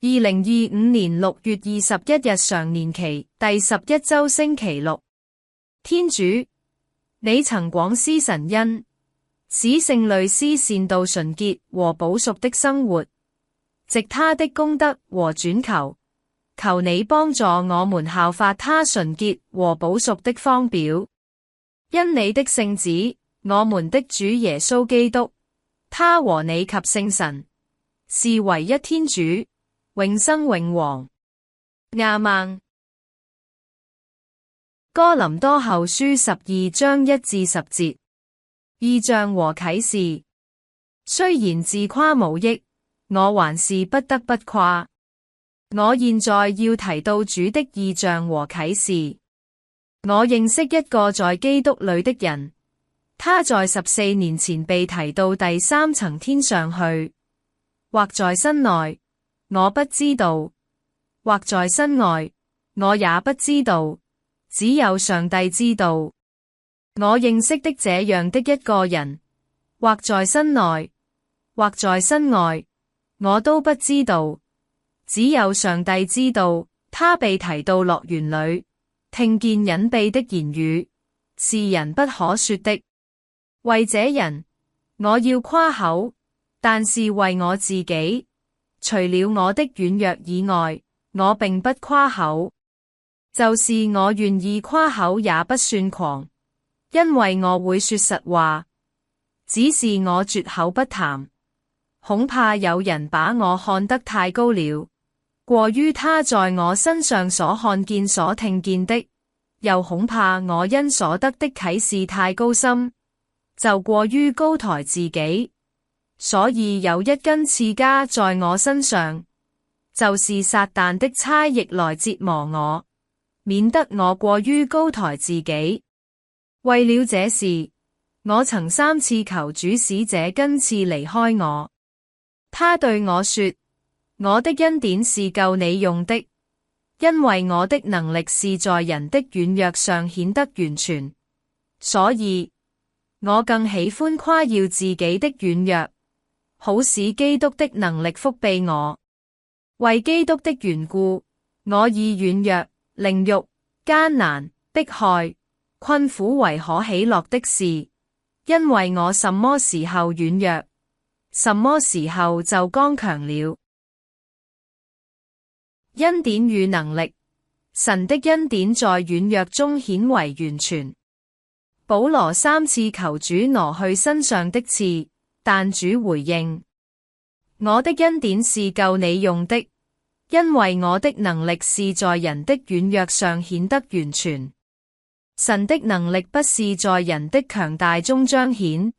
2025年6月21日常年期第11周星期六，天主，你曾廣施神恩，使聖類斯善道純潔和補贖的生活，藉他的功德和轉求，求你幫助我們效法他純潔和補贖的方表。因你的聖子，我們的主耶穌基督，他和你及聖神，是唯一天主，永生永王。亞孟。哥林多後書12章1至10節。異象和啟示。雖然自誇無益，我還是不得不誇。我現在要提到主的異象和啟示。我認識一個在基督裏的人，他在14年前被提到第三層天上去，或在身內，我不知道，或在身外，我也不知道，只有上帝知道。我認識的這樣的一個人，或在身內，或在身外，我都不知道，只有上帝知道。他被提到樂園裏，聽見隱秘的言語，是人不可說的。為這人，我要誇口，但是為我自己，除了我的軟弱以外，我並不誇口。就是我願意誇口也不算狂，因為我會說實話，只是我絕口不談。恐怕有人把我看得太高了，過於他在我身上所看見所聽見的，又恐怕我因所得的啟示太高深，就過於高抬自己，所以有一根刺加在我身上，就是撒旦的差役來折磨我，免得我過於高抬自己。為了這事，我曾3次求主使這根刺離開我。他對我說：我的恩典是夠你用的，因為我的能力是在人的軟弱上顯得完全。所以，我更喜歡誇耀自己的軟弱，好使基督的能力覆庇我。為基督的緣故，我以軟弱、凌辱、艱難、迫害、困苦為可喜樂的事，因為我什麼時候軟弱，什麼時候就剛強了。恩典與能力。神的恩典在軟弱中顯為完全。保羅3次求主挪去身上的刺，但主回應：我的恩典是夠你用的，因為我的能力是在人的軟弱上顯得完全。神的能力不是在人的強大中彰顯，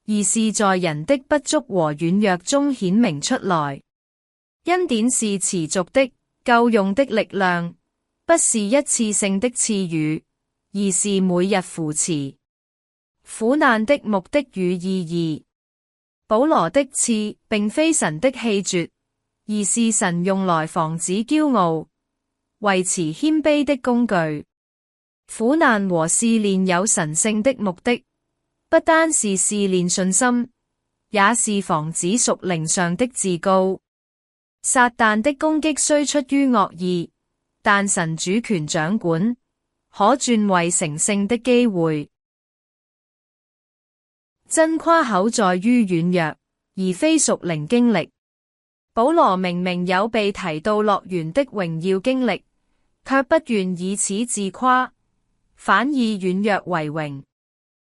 而是在人的不足和軟弱中顯明出來。恩典是持續的、夠用的力量，不是一次性的賜予，而是每日扶持。苦難的目的與意義。保羅的刺並非神的棄絕，而是神用來防止驕傲、維持謙卑的工具。苦難和試煉有神聖的目的，不單是試煉信心，也是防止屬靈上的自高。撒旦的攻擊雖出於惡意，但神主權掌管，可轉為成聖的機會。真誇口在於軟弱，而非屬靈經歷。保羅明明有被提到樂園的榮耀經歷，卻不願以此自誇，反以軟弱為榮。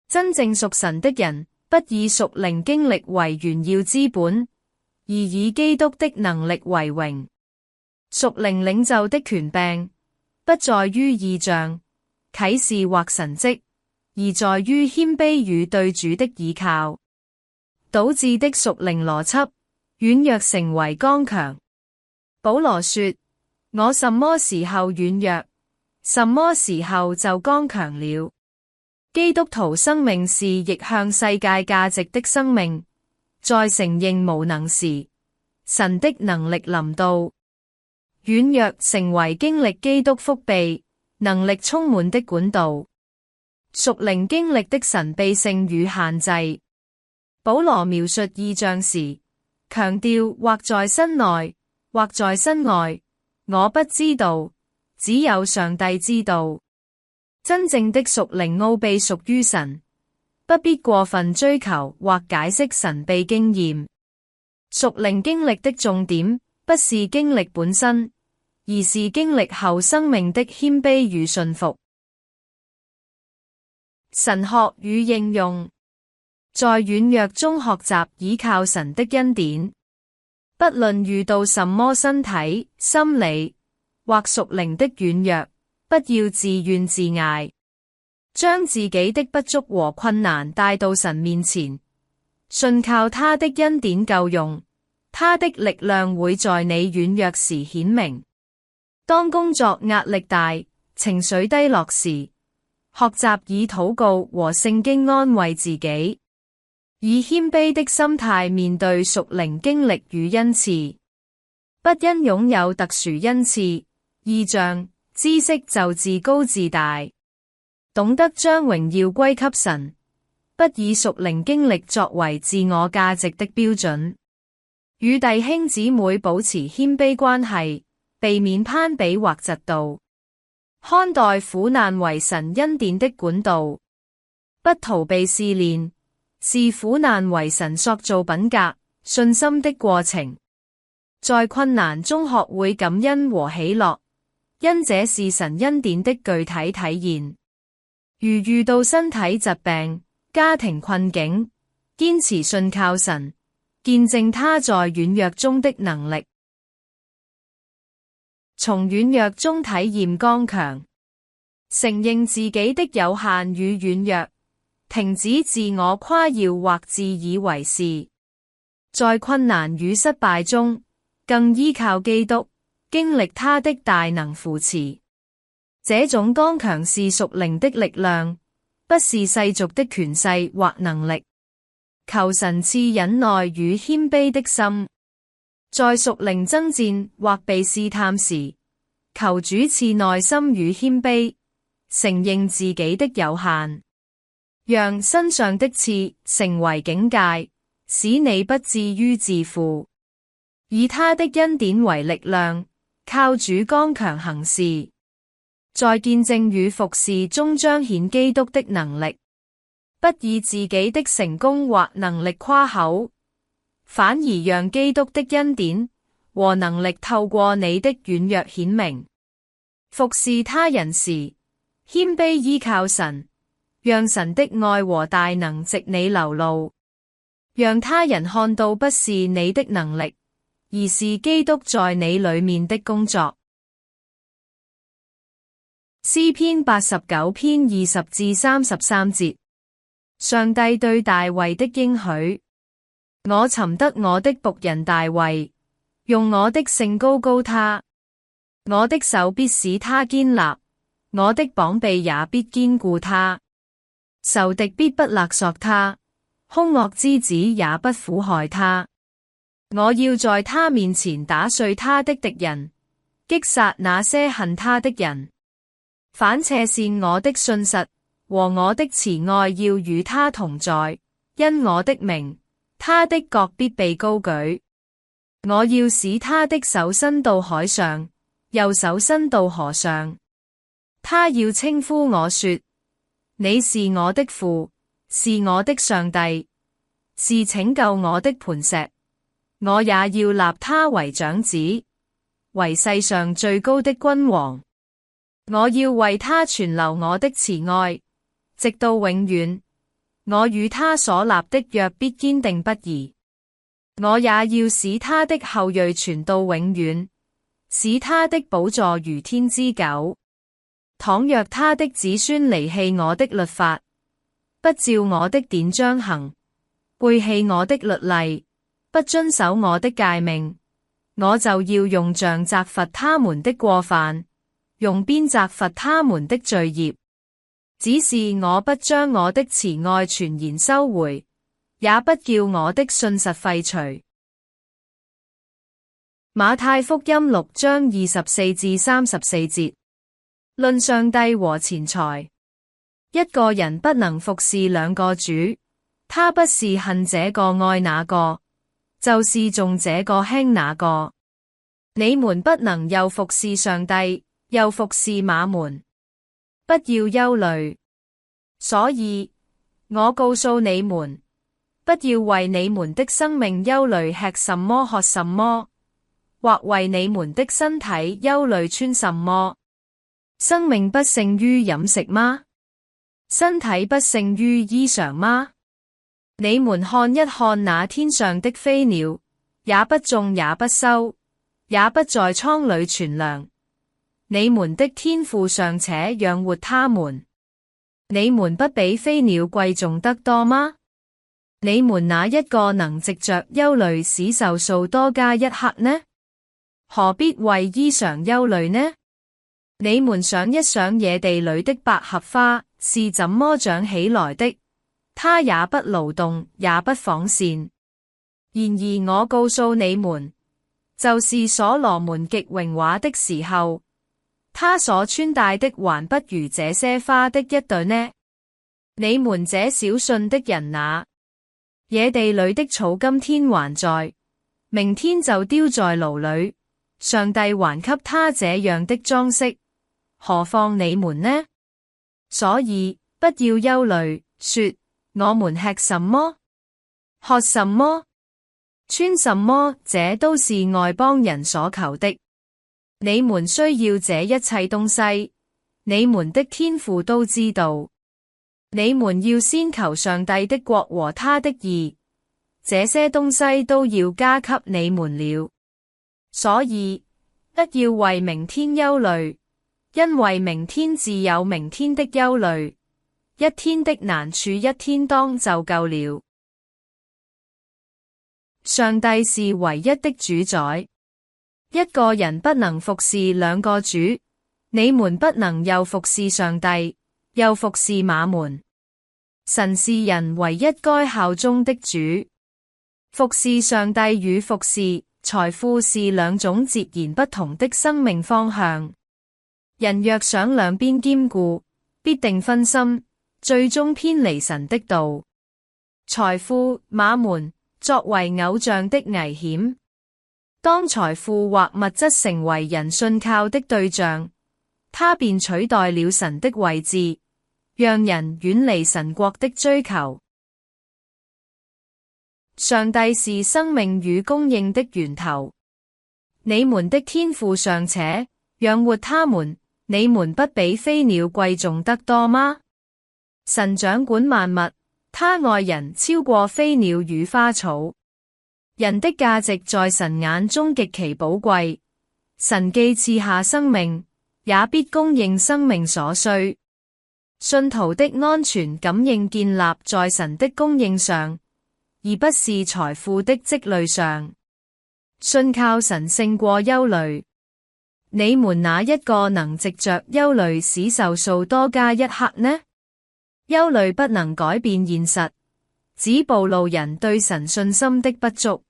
真正屬神的人，不以屬靈經歷為炫耀之本，而以基督的能力為榮。屬靈領袖的權柄，不在於異象、啟示或神蹟，而在於謙卑與對主的倚靠。導致的屬靈邏輯，軟弱成為剛強。保羅說：我什麼時候軟弱，什麼時候就剛強了。基督徒生命是逆向世界價值的生命，在承認無能時，神的能力臨到。軟弱成為經歷基督覆庇、能力充滿的管道。屬靈經歷的神秘性與限制。保羅描述異象時，強調或在身內，或在身外，我不知道，只有上帝知道。真正的屬靈奧秘屬於神，不必過分追求或解釋神秘經驗。屬靈經歷的重點，不是經歷本身，而是經歷後生命的謙卑與信服。神學與應用，在軟弱中學習倚靠神的恩典。不論遇到什麼身體、心理或屬靈的軟弱，不要自怨自艾，將自己的不足和困難帶到神面前，信靠他的恩典夠用，他的力量會在你軟弱時顯明。當工作壓力大、情緒低落時，學習以禱告和聖經安慰自己，以謙卑的心態面對屬靈經歷與恩賜。不因擁有特殊恩賜、異象、知識就自高自大，懂得將榮耀歸給神，不以屬靈經歷作為自我價值的標準。與弟兄姊妹保持謙卑關係，避免攀比或嫉妒。看待苦難為神恩典的管道，不逃避試煉，視苦難為神塑造品格、信心的過程。在困難中學會感恩和喜樂，因這是神恩典的具體體現。如遇到身體疾病、家庭困境，堅持信靠神，見證他在軟弱中的能力。從軟弱中體驗剛強，承認自己的有限與軟弱，停止自我誇耀或自以為是。在困難與失敗中，更依靠基督，經歷他的大能扶持。這種剛強是屬靈的力量，不是世俗的權勢或能力。求神賜忍耐與謙卑的心，在屬靈爭戰或被試探時，求主賜耐心與謙卑，承認自己的有限，讓身上的刺成為警戒，使你不至於自負。以他的恩典為力量，靠主剛強行事，在見證與服事中彰顯基督的能力。不以自己的成功或能力誇口，反而讓基督的恩典和能力透過你的軟弱顯明。服事他人時，謙卑依靠神，讓神的愛和大能藉你流露，讓他人看到不是你的能力，而是基督在你裡面的工作。詩篇89篇20至33節。上帝對大衛的應許：我尋得我的僕人大衛，用我的聖膏膏他，我的手必使他堅立，我的膀臂也必堅固他。仇敵必不勒索他，兇惡之子也不苦害他。我要在他面前打碎他的敵人，擊殺那些恨他的人。反斜線我的信實和我的慈愛要與他同在，因我的名，他的角必被高舉。我要使他的手伸到海上，右手伸到河上。他要稱呼我說：你是我的父，是我的上帝，是拯救我的磐石。我也要立他為長子，為世上最高的君王。我要為他存留我的慈愛，直到永遠。我與他所立的約必堅定不移。我也要使他的後裔傳到永遠，使他的寶座如天之久。倘若他的子孫離棄我的律法，不照我的典章行，背棄我的律例，不遵守我的誡命，我就要用杖責罰他們的過犯，用鞭責罰他們的罪孽。只是我不將我的慈愛全然收回，也不叫我的信實廢除。馬太福音6章24至34節。論上帝和錢財，一個人不能服侍兩個主，他不是恨這個愛那個，就是重這個輕那個。你們不能又服侍上帝，又服侍瑪門。不要憂慮。所以，我告訴你們，不要為你們的生命憂慮吃什麼喝什麼，或為你們的身體憂慮穿什麼。生命不勝於飲食嗎？身體不勝於衣裳嗎？你們看一看那天上的飛鳥，也不種也不收，也不在倉裏存糧，你們的天父尚且養活它們，你們不比飛鳥貴重得多嗎？你們哪一個能藉着憂慮使壽數多加一刻呢？何必為衣裳憂慮呢？你們想一想野地裏的百合花是怎麼長起來的，它也不勞動，也不紡線。然而我告訴你們，就是所羅門極榮華的時候，他所穿戴的還不如這些花的一對呢。你們這小信的人哪，野地裏的草今天還在，明天就丟在爐裏，上帝還給他這樣的裝飾，何況你們呢？所以不要憂慮，說我們吃什麼，喝什麼，穿什麼，這都是外邦人所求的。你們需要這一切東西，你們的天父都知道。你們要先求上帝的國和他的義，這些東西都要加給你們了。所以不要為明天憂慮，因為明天自有明天的憂慮，一天的難處一天當就夠了。上帝是唯一的主宰，一個人不能服侍兩個主，你們不能又服侍上帝，又服侍瑪門。神是人唯一該效忠的主。服侍上帝與服侍財富是兩種截然不同的生命方向。人若想兩邊兼顧，必定分心，最終偏離神的道。財富、瑪門作為偶像的危險。當財富或物質成為人信靠的對象，它便取代了神的位置，讓人遠離神國的追求。上帝是生命與供應的源頭，你們的天父尚且養活他們，你們不比飛鳥貴重得多嗎？神掌管萬物，他愛人超過飛鳥與花草。人的價值在神眼中極其寶貴，神既賜下生命，也必供應生命所需。信徒的安全感應建立在神的供應上，而不是財富的積累上。信靠神勝過憂慮。你們哪一個能藉着憂慮使壽數多加一刻呢？憂慮不能改變現實，只暴露人對神信心的不足。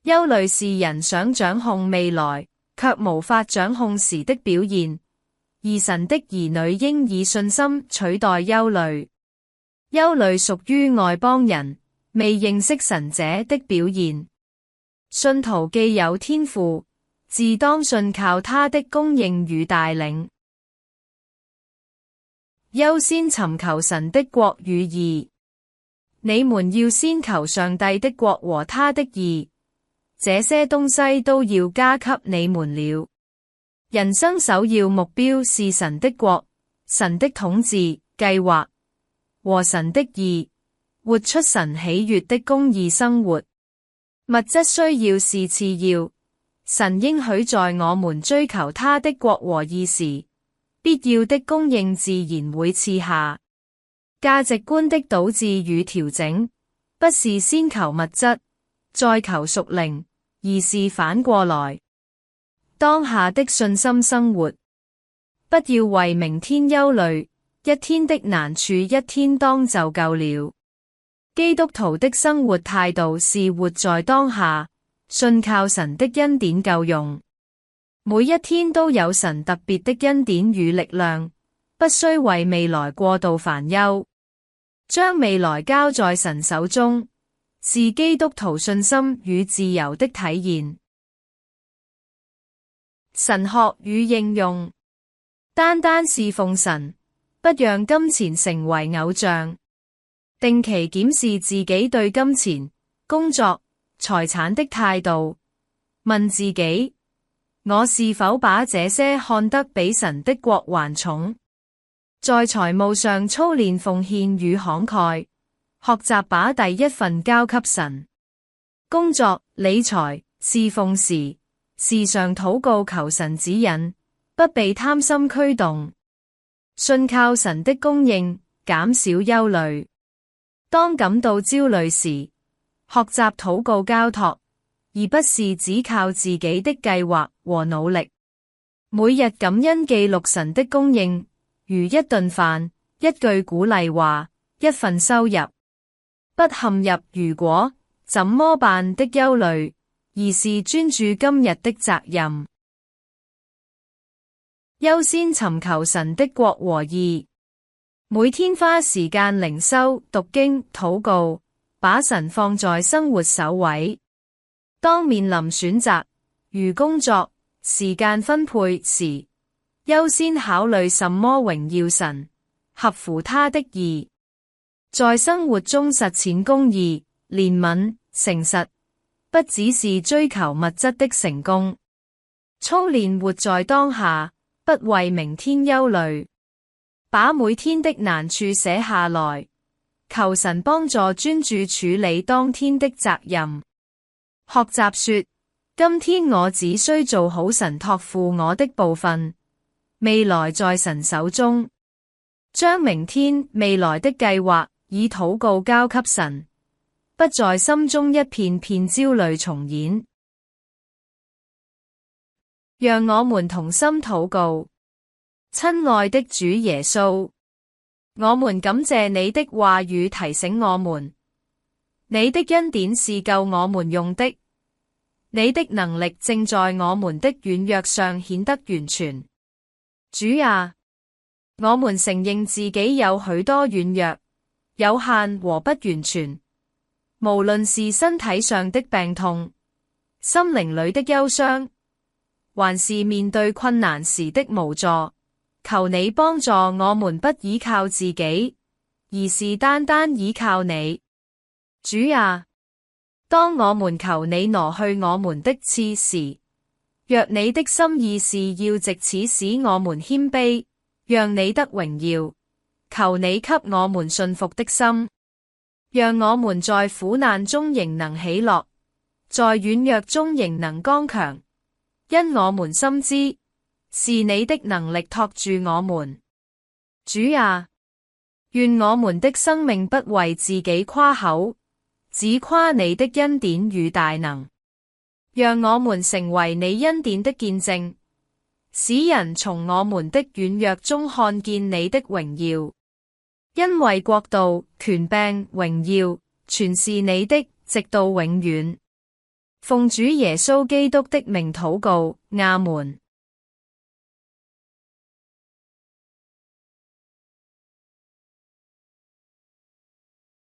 憂慮是人想掌控未來，卻無法掌控時的表現，而神的兒女應以信心取代憂慮。憂慮屬於外邦人，未認識神者的表現。信徒既有天父，自當信靠他的供應與帶領。優先尋求神的國與義。你們要先求上帝的國和他的義，這些東西都要加給你們了。人生首要目標是神的國、神的統治計劃和神的義，活出神喜悅的公義生活。物質需要是次要，神應許在我們追求他的國和義時，必要的供應自然會賜下。價值觀的導致與調整，不是先求物質，再求屬靈，而是反過來。當下的信心生活，不要為明天憂慮，一天的難處一天當就夠了。基督徒的生活態度是活在當下，信靠神的恩典夠用。每一天都有神特別的恩典與力量，不需為未來過度煩憂。將未來交在神手中，是基督徒信心與自由的體現。神學與應用，單單侍奉神，不讓金錢成為偶像。定期檢視自己對金錢、工作、財產的態度，問自己：我是否把這些看得比神的國還重？在財務上操練奉獻與慷慨，學習把第一份交給神。工作、理財、侍奉時，時常禱告求神指引，不被貪心驅動，信靠神的供應，減少憂慮。當感到焦慮時，學習禱告交託，而不是只靠自己的計劃和努力。每日感恩記錄神的供應，如一頓飯、一句鼓勵話、一份收入。不陷入如果怎麼辦的憂慮，而是專注今日的責任。優先尋求神的國和義，每天花時間靈修、讀經、禱告，把神放在生活首位。當面臨選擇，如工作、時間分配時，優先考慮什麼榮耀神，合乎他的義。在生活中實踐公義、憐憫、誠實，不只是追求物質的成功。操練活在當下，不為明天憂慮。把每天的難處寫下來，求神幫助專注處理當天的責任。學習說：今天我只需做好神託付我的部分，未來在神手中。將明天、未來的計劃以禱告交給神，不在心中一片片焦慮重演。讓我們同心禱告。親愛的主耶穌，我們感謝你的話語提醒我們，你的恩典是夠我們用的，你的能力正在我們的軟弱上顯得完全。主啊，我們承認自己有許多軟弱、有限和不完全，無論是身體上的病痛、心靈裏的憂傷，還是面對困難時的無助。求你幫助我們不依靠自己，而是單單依靠你。主啊，當我們求你挪去我們的刺時，若你的心意是要藉此使我們謙卑，讓你得榮耀，求你給我們信服的心，讓我們在苦難中仍能喜樂，在軟弱中仍能剛強，因我們深知是你的能力托住我們。主啊，願我們的生命不為自己誇口，只誇你的恩典與大能。讓我們成為你恩典的見證，使人從我們的軟弱中看見你的榮耀。因為國度、權柄、榮耀，全是你的，直到永遠。奉主耶穌基督的名禱告，阿門。